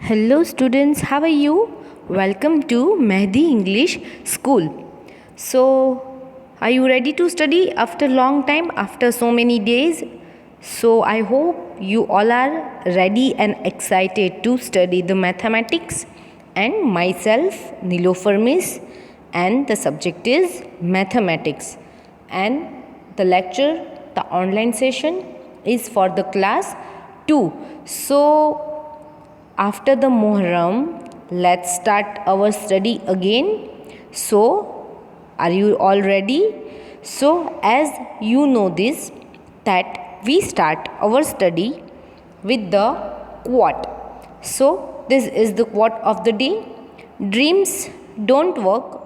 Hello students, how are you? Welcome to Mehdi English School. So, are you ready to study after long time, after so many days? So, I hope you all are ready and excited to study the mathematics, and myself Nilofer Miss, and the subject is mathematics, and the lecture, the online session is for the class 2. So, after the Muharram, let's start our study again. So, are you all ready? So, as you know this, that we start our study with the quote. So, this is the quote of the day. Dreams don't work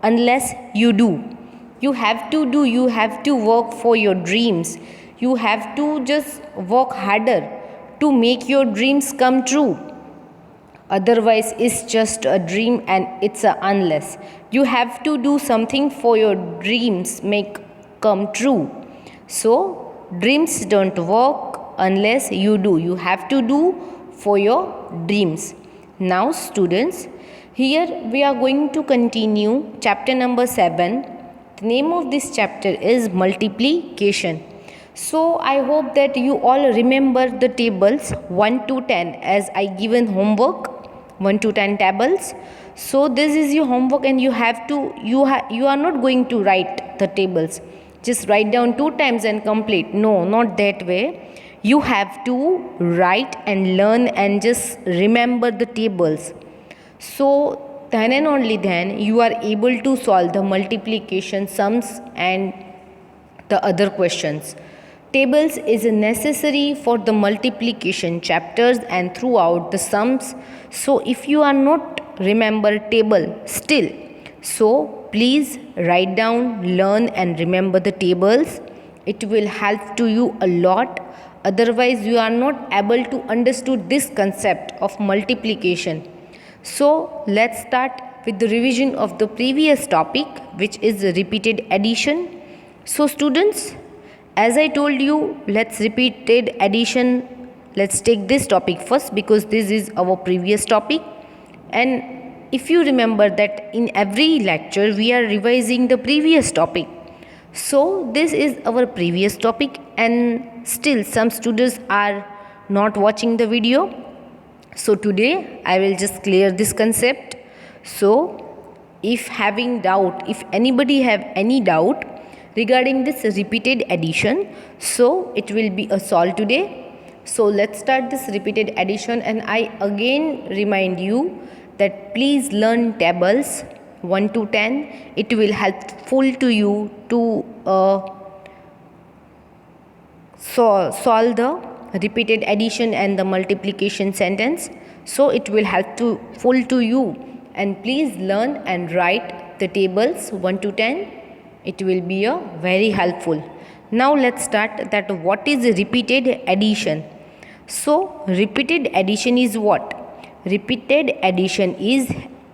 unless you do. You have to do, you have to work for your dreams. You have to just work harder to make your dreams come true. Otherwise it's just a dream and it's a unless. You have to do something for your dreams make come true. So dreams don't work unless you do. You have to do for your dreams. Now students, here we are going to continue chapter number 7. The name of this chapter is multiplication. So I hope that you all remember the tables 1 to 10 as I given homework, 1 to 10 tables. So this is your homework and you have to you are not going to write the tables, just write down 2 times and complete. No, not that way. You have to write and learn and just remember the tables. So then and only then you are able to solve the multiplication sums and the other questions. Tables is necessary for the multiplication chapters and throughout the sums. So if you are not remember table still, so please write down, learn and remember the tables. It will help to you a lot. Otherwise you are not able to understood this concept of multiplication. So let's start with the revision of the previous topic, which is repeated addition. So students, as I told you, let's repeated addition. Let's take this topic first because this is our previous topic. And if you remember that in every lecture we are revising the previous topic. So this is our previous topic and still some students are not watching the video. So today I will just clear this concept. So if having doubt, if anybody have any doubt regarding this repeated addition, so it will be a solve today. So let's start this repeated addition and I again remind you that please learn tables 1 to 10. It will helpful to you to solve the repeated addition and the multiplication sentence. So it will helpful to you, and please learn and write the tables 1 to 10. It will be a very helpful. Now let's start that what is repeated addition. So repeated addition is what? Repeated addition is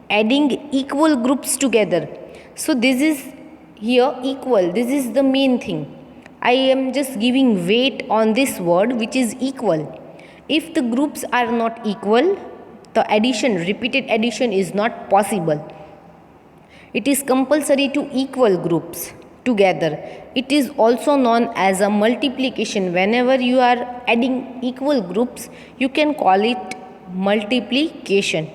adding equal groups together. So this is here equal. This is the main thing. I am just giving weight on this word which is equal. If the groups are not equal, the addition, repeated addition is not possible. It is compulsory to equal groups together. It is also known as a multiplication. Whenever you are adding equal groups, you can call it multiplication.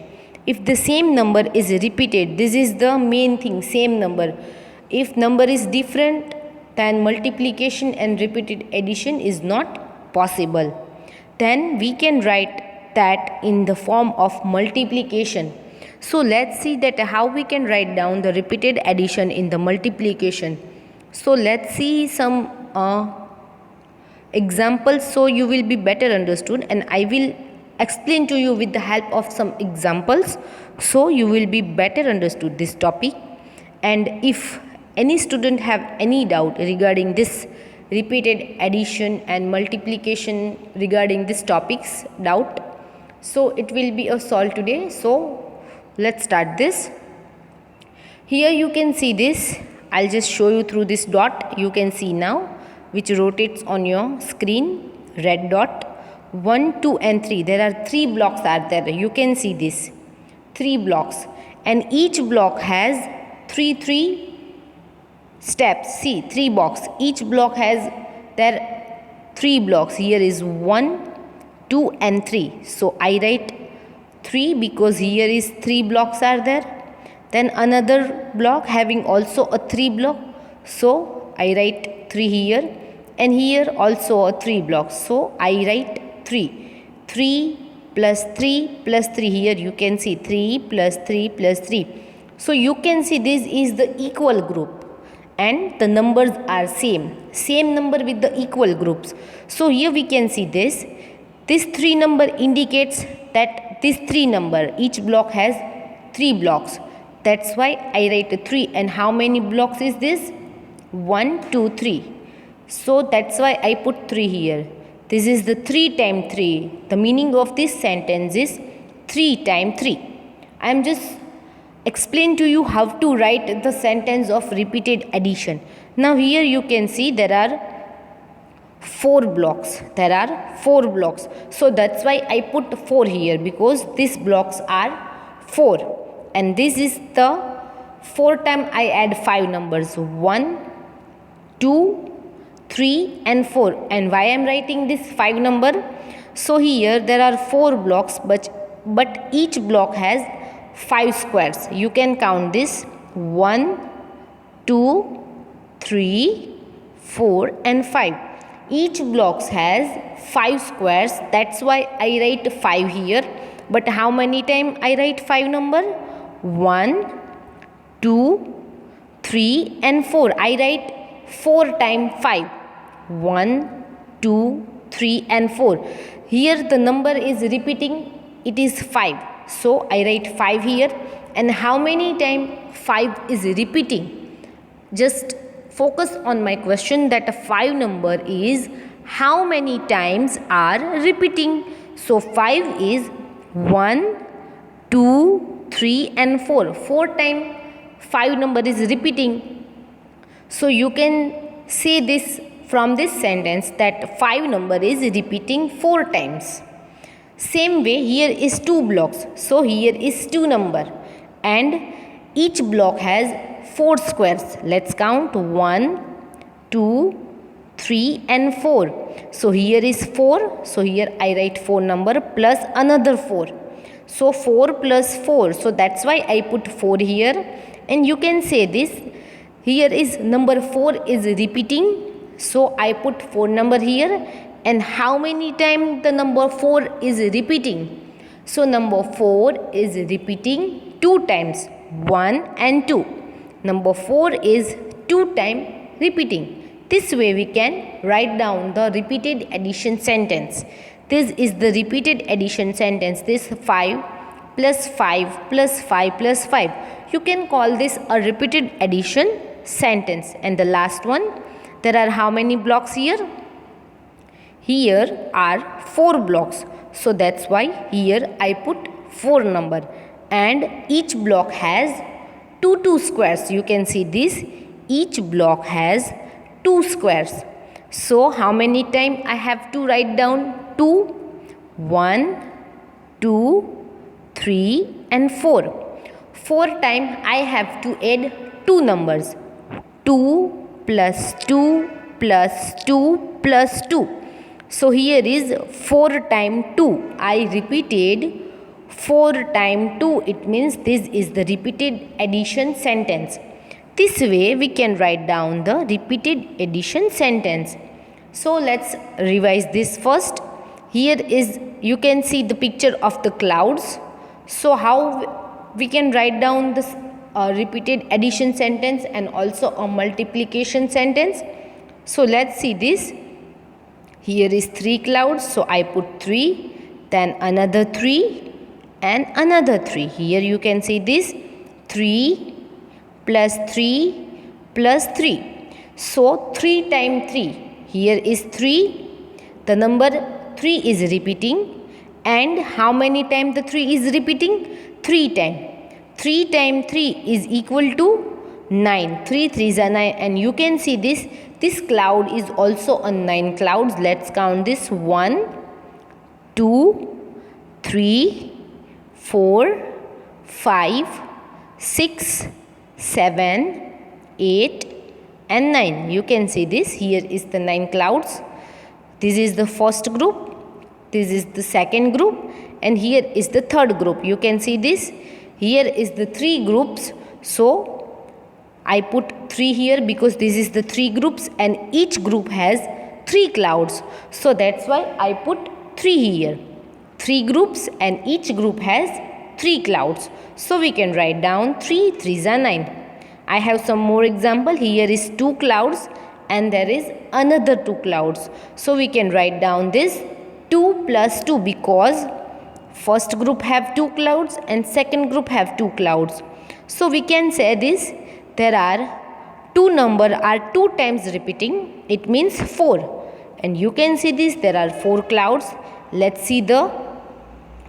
If the same number is repeated, this is the main thing, same number. If number is different, then multiplication and repeated addition is not possible. Then we can write that in the form of multiplication. So let's see that how we can write down the repeated addition in the multiplication. So let's see some examples so you will be better understood, and I will explain to you with the help of some examples so you will be better understood this topic. And if any student have any doubt regarding this repeated addition and multiplication regarding this topics doubt, so it will be a solve today. So let's start this. Here you can see this. I'll just show you through this dot. You can see now which rotates on your screen, red dot. 1, 2 and 3. There are 3 blocks are there. You can see this. 3 blocks. And each block has 3 steps. See, 3 blocks. Each block has their 3 blocks. Here is 1, 2 and 3. So I write 3 because here is 3 blocks are there. Then another block having also a 3 block. So I write 3 here. And here also a 3 blocks. So I write 3. 3 plus 3 plus 3. Here you can see 3 plus 3 plus 3. So you can see this is the equal group. And the numbers are same number with the equal groups. So here we can see this 3 number indicates that this 3 number, each block has 3 blocks. That's why I write 3. And how many blocks is this? 1, 2, 3. So that's why I put 3 here. This is the 3 times 3. The meaning of this sentence is 3 times 3. I am just explain to you how to write the sentence of repeated addition. Now here you can see there are 4 blocks. There are 4 blocks. So that's why I put 4 here because these blocks are 4. And this is the 4 time I add 5 numbers. 1, 2, 3 and 4. And why I am writing this 5 number? So here there are 4 blocks but each block has 5 squares. You can count this 1, 2, 3, 4 and 5. Each block has 5 squares. That's why I write 5 here. But how many times I write 5 number? 1, 2, 3 and 4. I write 4 times 5. 1, 2, 3 and 4. Here the number is repeating. It is 5. So I write 5 here. And how many times 5 is repeating? Just focus on my question that a 5 number is how many times are repeating. So 5 is 1, 2, 3 and 4. 4 times 5 number is repeating. So you can say this from this sentence that 5 number is repeating 4 times. Same way here is 2 blocks. So here is 2 number. And each block has 4 squares. Let's count 1, 2, 3 and 4. So here is 4. So here I write 4 number plus another 4. So 4 plus 4. So that's why I put 4 here. And you can say this. Here is number 4 is repeating. So I put 4 number here. And how many times the number 4 is repeating? So number 4 is repeating 2 times. 1 and 2. Number 4 is 2 times repeating. This way we can write down the repeated addition sentence. This is the repeated addition sentence. This 5 plus 5 plus 5 plus 5. You can call this a repeated addition sentence. And the last one, there are how many blocks here? Here are 4 blocks. So that's why here I put 4 number. And each block has 2 squares. You can see this. Each block has 2 squares. So how many times I have to write down 2? 1, 2, 3 and 4. 4 times I have to add 2 numbers. 2 plus 2 plus 2 plus 2. So here is 4 times 2. I repeated 4 times 2. It means this is the repeated addition sentence. This way we can write down the repeated addition sentence. So let's revise this first. Here is, you can see the picture of the clouds. So how we can write down this repeated addition sentence and also a multiplication sentence? So let's see this. Here is 3 clouds. So I put 3, then another 3 and another 3. Here you can see this 3 plus 3 plus 3. So 3 times 3. Here is 3. The number 3 is repeating. And how many times the 3 is repeating? 3 times. 3 times 3 is equal to 9. 3 3s are 9. And you can see this. This cloud is also a 9 clouds. Let's count this. 1, 2, 3, 4, 5, 6, 7, 8 and 9. You can see this. Here is the 9 clouds. This is the first group. This is the second group. And here is the third group. You can see this. Here is the 3 groups. So I put 3 here because this is the 3 groups and each group has 3 clouds. So that's why I put 3 here. 3 groups and each group has 3 clouds. So we can write down 3 3s are 9. I have some more example. Here is 2 clouds and there is another 2 clouds. So we can write down this 2 plus 2 because first group have 2 clouds and second group have 2 clouds. So we can say this, there are 2 number are 2 times repeating. It means 4. And you can see this, there are 4 clouds. Let's see the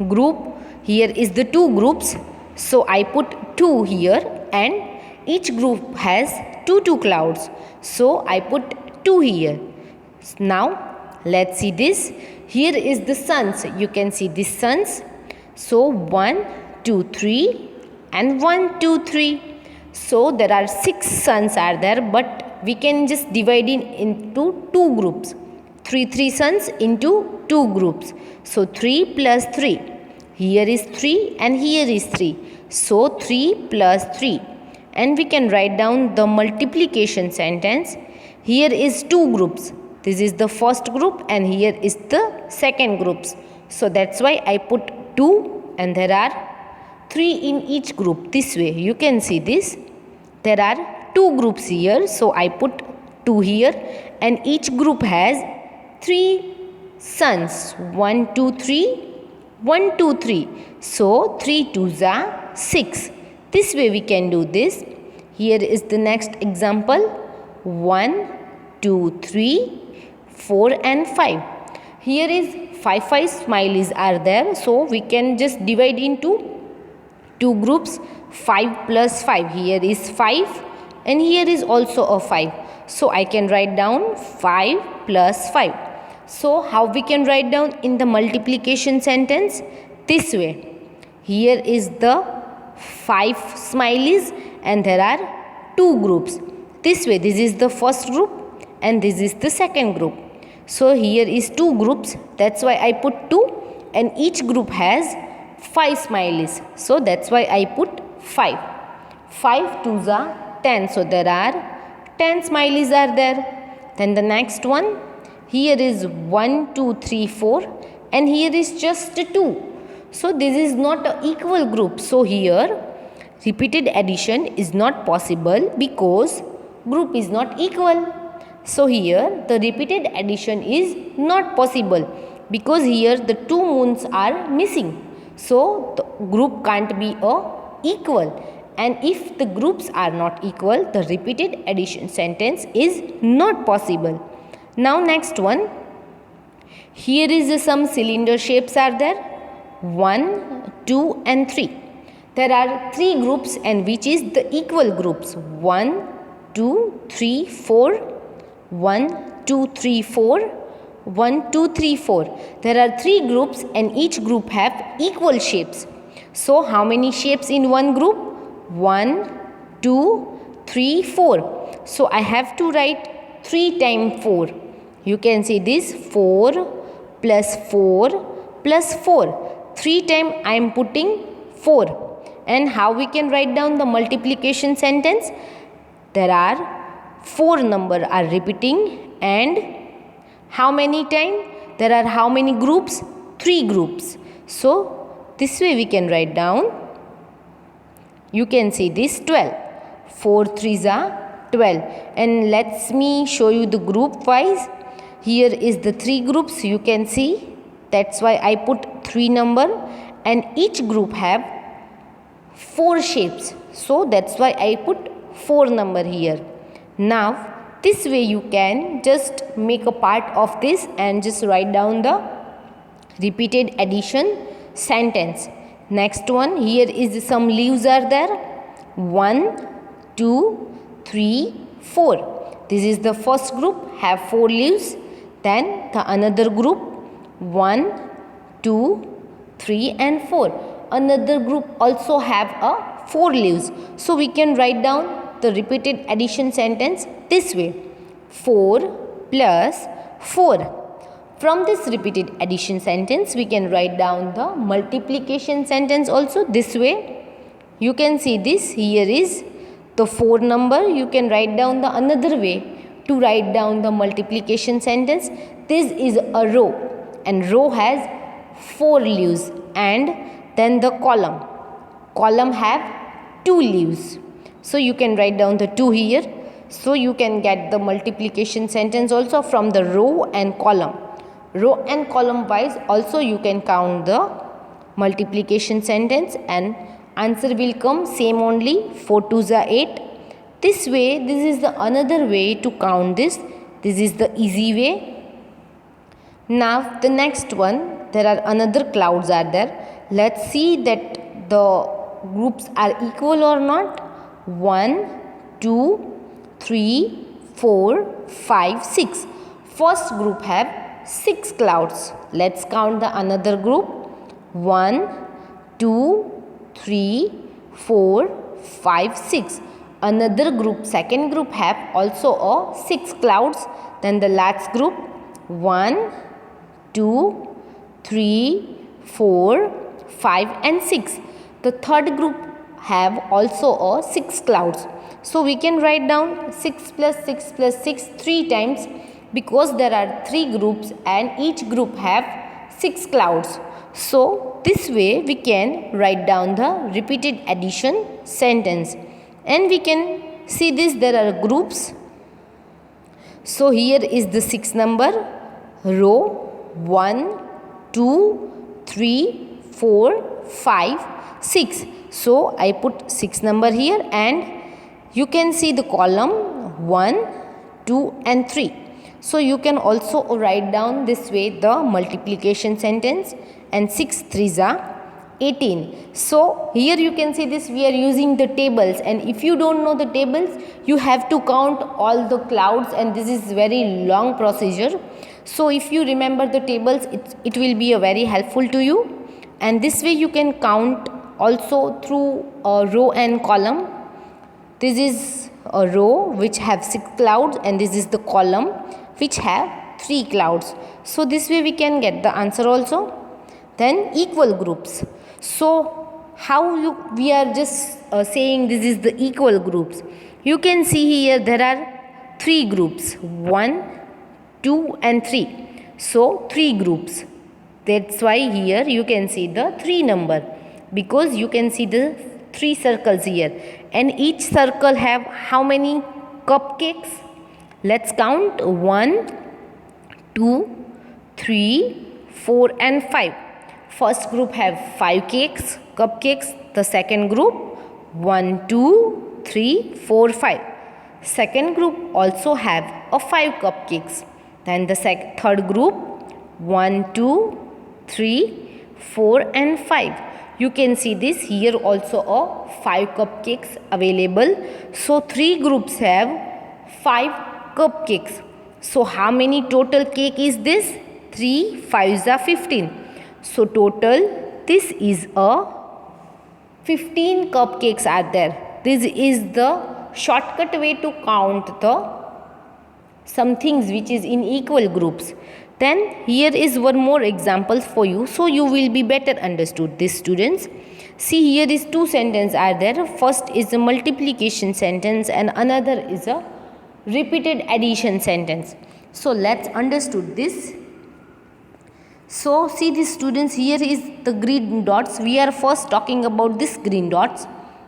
group. Here is the 2 groups. So I put 2 here and each group has 2 clouds. So I put 2 here. Now let's see this. Here is the suns. You can see the suns. So 1, 2, 3 and 1, 2, 3. So there are 6 suns are there, but we can just divide into 2 groups. 3 suns into 2 groups. So 3 plus 3. Here is 3 and here is 3. So 3 plus 3. And we can write down the multiplication sentence. Here is 2 groups. This is the first group and here is the second groups. So that's why I put 2 and there are 3 in each group. This way you can see this. There are 2 groups here. So I put 2 here and each group has 3 suns. 1, 2, 3. 1, 2, 3. So 3 2s are 6. This way we can do this. Here is the next example. 1, 2, 3, 4 and 5. Here is 5 smileys are there. So we can just divide into 2 groups. 5 plus 5. Here is 5 and here is also a 5. So I can write down 5 plus 5. So how we can write down in the multiplication sentence? This way. Here is the 5 smileys and there are 2 groups. This way, this is the first group and this is the second group. So here is 2 groups. That's why I put 2 and each group has 5 smileys. So that's why I put 5. 5 2s are 10. So there are 10 smileys are there. Then the next one. Here is 1, 2, 3, 4 and here is just 2. So this is not an equal group. So here repeated addition is not possible because group is not equal. So here the repeated addition is not possible because here the 2 moons are missing. So the group can't be equal. And if the groups are not equal, the repeated addition sentence is not possible. Now next one. Here is some cylinder shapes are there. 1, 2 and 3. There are 3 groups and which is the equal groups. 1, 2, 3, 4. 1, 2, 3, 4. 1, 2, 3, 4. There are 3 groups and each group have equal shapes. So how many shapes in one group? 1, 2, 3, 4. So I have to write 3 times 4. You can see this 4 plus 4 plus 4. 3 times I am putting 4. And how we can write down the multiplication sentence? There are 4 number are repeating and how many times? There are how many groups? 3 groups. So this way we can write down. You can see this 12. 4 3s are 12. And let me show you the group wise. Here is the 3 groups you can see. That's why I put 3 number and each group have 4 shapes. So that's why I put 4 number here. Now this way you can just make a part of this and just write down the repeated addition sentence. Next one, here is some leaves are there. 1, 2, 3, 4. This is the first group have 4 leaves. Then the another group 1, 2, 3 and 4. Another group also have a 4 leaves. So we can write down the repeated addition sentence this way. 4 plus 4. From this repeated addition sentence, we can write down the multiplication sentence also this way. You can see this. Here is the 4 number. You can write down the another way to write down the multiplication sentence. This is a row, and row has 4 leaves, and then the column. Column have 2 leaves. So you can write down the 2 here. So you can get the multiplication sentence also from the row and column. Row and column wise also you can count the multiplication sentence, and answer will come same only. 4 2s are 8. This way, this is the another way to count this. This is the easy way. Now the next one, there are another clouds are there. Let's see that the groups are equal or not. 1, 2, 3, 4, 5, 6. First group have 6 clouds. Let's count the another group. 1, 2, 3, 4, 5, 6. Another group, second group have also a 6 clouds. Then the last group 1, 2, 3, 4, 5 and 6. The third group have also a 6 clouds. So we can write down 6 plus 6 plus 6 3 times, because there are 3 groups and each group have 6 clouds. So this way we can write down the repeated addition sentence, and we can see this, there are groups. So here is the 6 number, row 1, 2, 3, 4, 5, 6. So I put 6 number here, and you can see the column 1, 2 and 3. So you can also write down this way the multiplication sentence, and 6 3s are 18. So here you can see this, we are using the tables, and if you don't know the tables, you have to count all the clouds, and this is very long procedure. So if you remember the tables, it will be a very helpful to you, and this way you can count also through a row and column. This is a row which have 6 clouds, and this is the column which have 3 clouds. So this way we can get the answer also. Then equal groups. So how we are just saying this is the equal groups. You can see here there are 3 groups, 1, 2 and 3. So 3 groups. That's why here you can see the 3 number, because you can see the 3 circles here, and each circle have how many cupcakes? Let's count 1, 2, 3, 4 and 5. First group have 5 cupcakes. The second group 1, 2, 3, 4, 5. Second group also have a 5 cupcakes. Then the third group 1, 2, 3, 4 and 5. You can see this here also a 5 cupcakes available. So 3 groups have 5 cupcakes. So how many total cake is this? 3 5s are 15. So total this is a 15 cupcakes are there. This is the shortcut way to count the some things which is in equal groups. Then here is one more example for you, so you will be better understood this, students. See, here is 2 sentences are there. First is a multiplication sentence and another is a repeated addition sentence. So let's understood this. So see these students, here is the green dots. We are first talking about this green dots.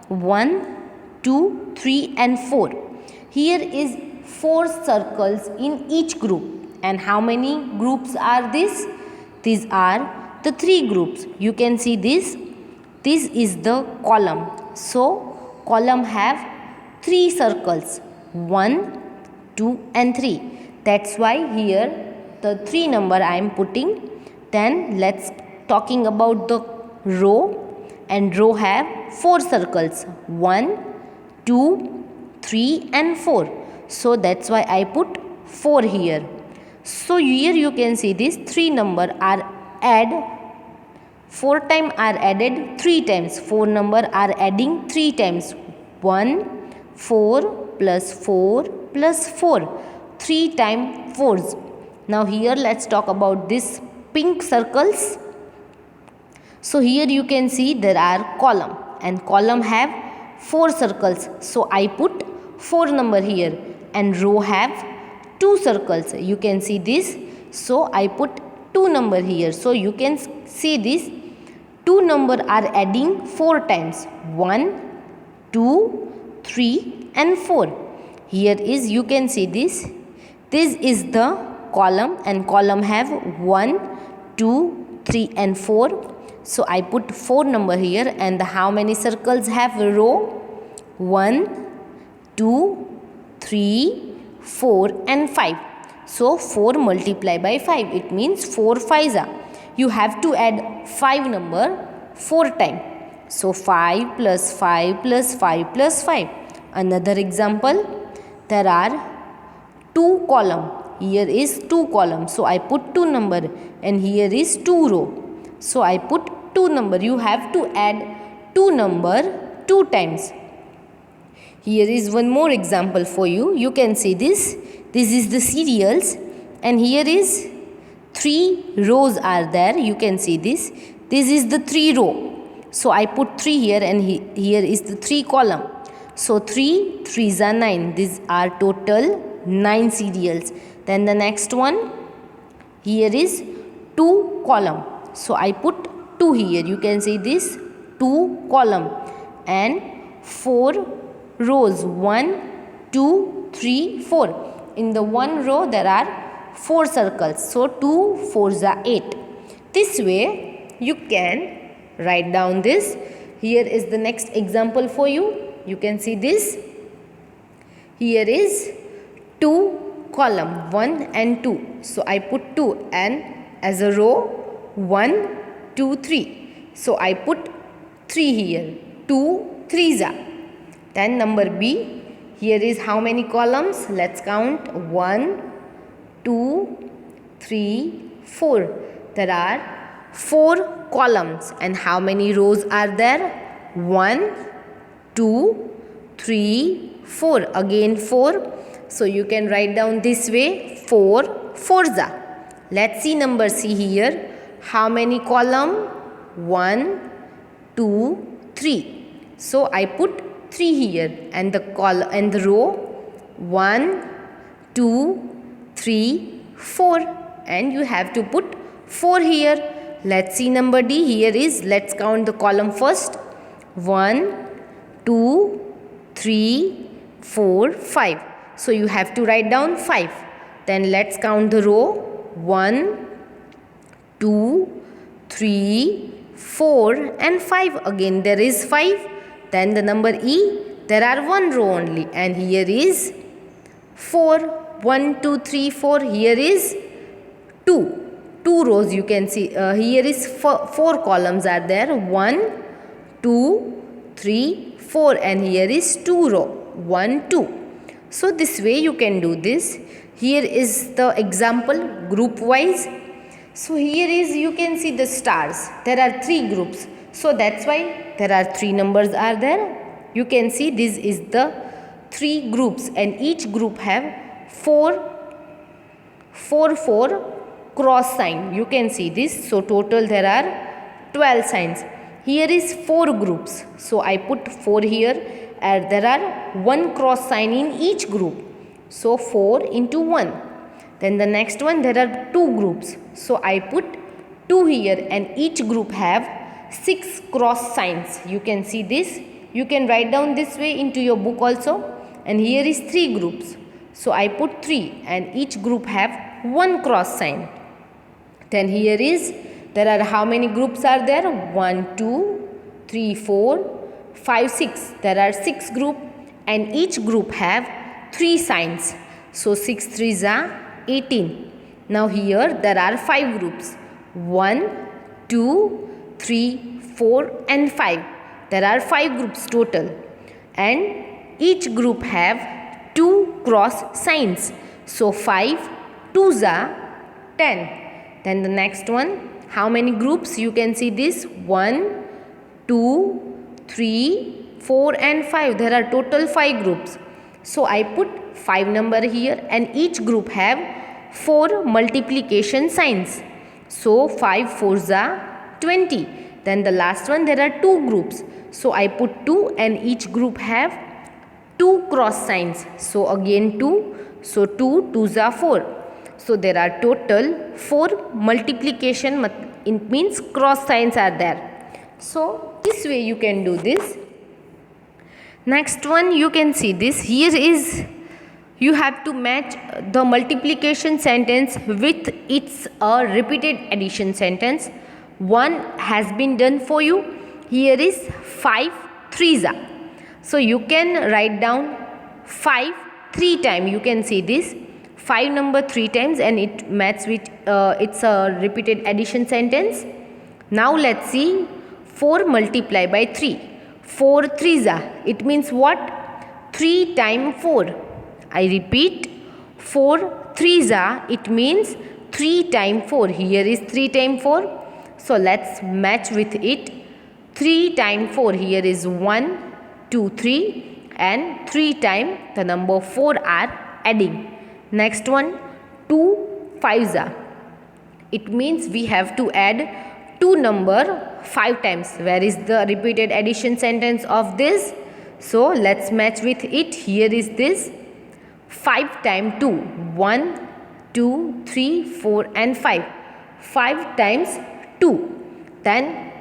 1, 2, 3 and 4. Here is 4 circles in each group. And how many groups are these? These are the 3 groups. You can see this. This is the column. So column have 3 circles. 1, 2 and 3. That's why here the 3 number I am putting. Then let's talking about the row, and row have 4 circles. 1, 2, 3 and 4. So that's why I put 4 here. So here you can see these 3 number are add 4 times are added 3 times. 4 number are adding 3 times. 1, 4 plus 4 plus 4. 3 times 4s. Now here let's talk about this pink circles. So here you can see there are column, and column have 4 circles. So I put 4 number here, and row have 2 circles. You can see this. So I put 2 number here. So you can see this. 2 number are adding 4 times. 1, 2, 3 and 4. Here is, you can see this. This is the column, and column have 1, 2, 3 and 4. So I put 4 number here, and how many circles have row? 1, 2, 3, 4 and 5. So 4 multiplied by 5, it means 4 5s are. You have to add 5 number 4 times. So 5 plus 5 plus 5 plus 5. Another example, there are 2 column. Here is 2 column. So I put 2 number, and here is 2 row. So I put 2 number. You have to add 2 number 2 times. Here is one more example for you. You can see this. This is the cereals, and here is 3 rows are there. You can see this. This is the 3 row. So I put 3 here, and here is the 3 column. So 3 3s are 9. These are total 9 cereals. Then the next one, here is 2 column. So I put 2 here. You can see this, 2 column and 4 rows. 1, 2, 3, 4. In the one row there are 4 circles. So 2 4s are 8. This way you can write down this. Here is the next example for you. You can see this. Here is 2 column, 1 and 2. So I put 2, and as a row 1, 2, 3. So I put 3 here. 2 3s are. Then number B. Here is how many columns? Let's count. 1, 2, 3, 4. There are 4 columns. And how many rows are there? 1, 2, 3, 4. Again 4. So you can write down this way. 4 4s are. Let's see number C here. How many column? 1, 2, 3. So I put 3 here, and the column and the row 1, 2, 3, 4, and you have to put 4 here. Let's see number D. Here is, let's count the column first. 1, 2, 3, 4, 5. So you have to write down 5. Then let's count the row. 1, 2, 3, 4 and 5. Again there is 5. Then the number E, there are 1 row only, and here is 4. 1, 2, 3, 4. Here is 2. 2 rows you can see. Here is 4 columns are there. 1, 2, 3, 4, and here is 2 row. 1, 2. So this way you can do this. Here is the example group wise. So here is, you can see the stars. There are 3 groups. So that's why there are 3 numbers are there. You can see this is the 3 groups, and each group have 4 cross sign. You can see this. So total there are 12 signs. Here is 4 groups. So I put 4 here, and there are 1 cross sign in each group. So 4 into 1. Then the next one, there are 2 groups. So I put 2 here, and each group have 6 cross signs. You can see this. You can write down this way into your book also. And here is 3 groups. So I put 3, and each group have 1 cross sign. Then here is, there are how many groups are there? 1, 2, 3, 4, 5, 6. There are 6 group, and each group have 3 signs. So 6 3s are 18. Now here there are 5 groups. 1, 2, 3, 4 and 5. There are 5 groups total, and each group have 2 cross signs. So 5 2s are 10. Then the next one, How many groups? You can see this 1, 2, 3, 4 and 5. There are total 5 groups. So I put 5 number here, and each group have 4 multiplication signs. So 5 4s are 20. Then the last one, there are 2 groups. So I put 2, and each group have 2 cross signs. So again 2. So 2 2s are 4. So there are total 4 multiplication, it means cross signs are there. So this way you can do this. Next one, you can see this. Here is, you have to match the multiplication sentence with its repeated addition sentence. One has been done for you. Here is 5 3s are. So you can write down 5 3 times. You can see this 5 number 3 times, and it matches with its repeated addition sentence. Now let's see 4 multiplied by 3. 4 3s are. It means what? 3 times 4. I repeat, 4 3s are. It means 3 times 4. Here is 3 times 4. So let's match with it. 3 times 4. Here is 1, 2, 3, and 3 times the number 4 are adding. Next one, 2 5s are. It means we have to add 2 number 5 times. Where is the repeated addition sentence of this? So let's match with it. Here is this 5 times 2. 1, 2, 3, 4 and 5. 5 times 2. Then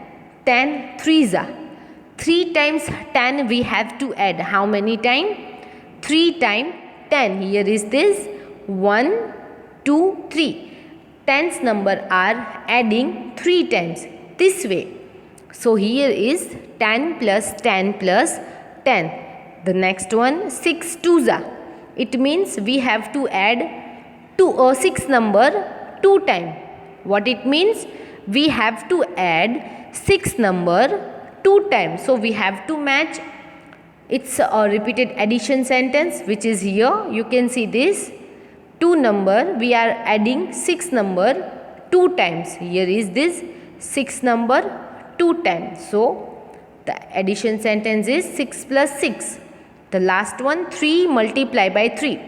10 3s are. 3 times 10 we have to add. How many times? 3 times 10. Here is this 1, 2, 3. Tens number are adding 3 times. This way. So here is 10 plus 10 plus 10. The next one, 6 2s are. It means we have to add 6 number 2 times. What it means? We have to add 6 number 2 times. So we have to match its repeated addition sentence, which is here. You can see this 2 number, we are adding 6 number 2 times. Here is this 6 number 2 times. So the addition sentence is 6 plus 6. The last one, 3 multiplied by 3.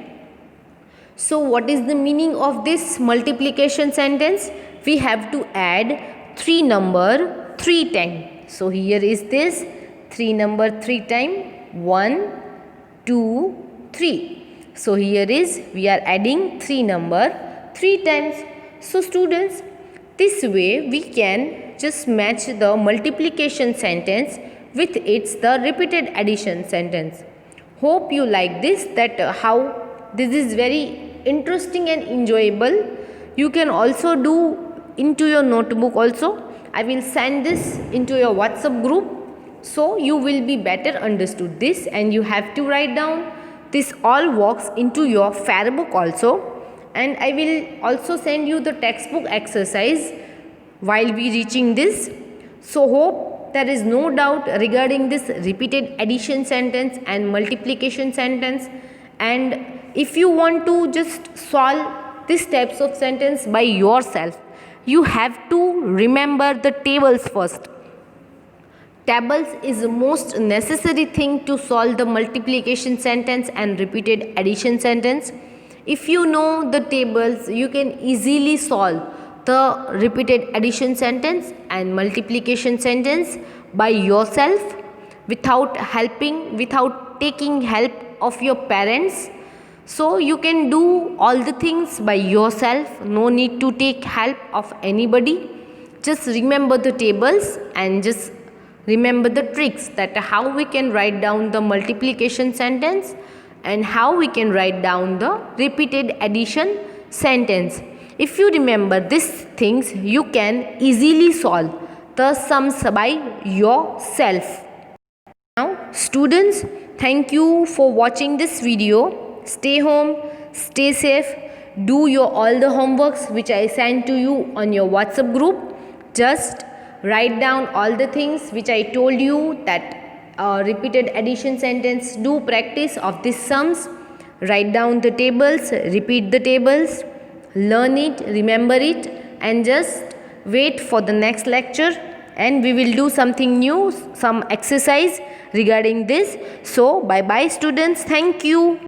So what is the meaning of this multiplication sentence? We have to add 3 number 3 times. So here is this 3 number 3 times. 1, 2, 3. So here is, we are adding 3 number 3 times. So students, this way we can just match the multiplication sentence with its the repeated addition sentence. Hope you like this, that how this is very interesting and enjoyable. You can also do into your notebook also. I will send this into your WhatsApp group, so you will be better understood this, and you have to write down this all works into your fair book also, and I will also send you the textbook exercise while we reaching this. So hope there is no doubt regarding this repeated addition sentence and multiplication sentence. And if you want to just solve these types of sentence by yourself, you have to remember the tables first. Tables is the most necessary thing to solve the multiplication sentence and repeated addition sentence. If you know the tables, you can easily solve the repeated addition sentence and multiplication sentence by yourself without taking help of your parents. So you can do all the things by yourself. No need to take help of anybody. Just remember the tables and just remember the tricks, that how we can write down the multiplication sentence and how we can write down the repeated addition sentence. If you remember these things, you can easily solve the sums by yourself. Now students, thank you for watching this video. Stay home, stay safe, do your all the homeworks which I sent to you on your WhatsApp group. Just write down all the things which I told you, that repeated addition sentence, do practice of these sums. Write down the tables, repeat the tables, learn it, remember it, and just wait for the next lecture, and we will do something new, some exercise regarding this. So bye bye students, thank you.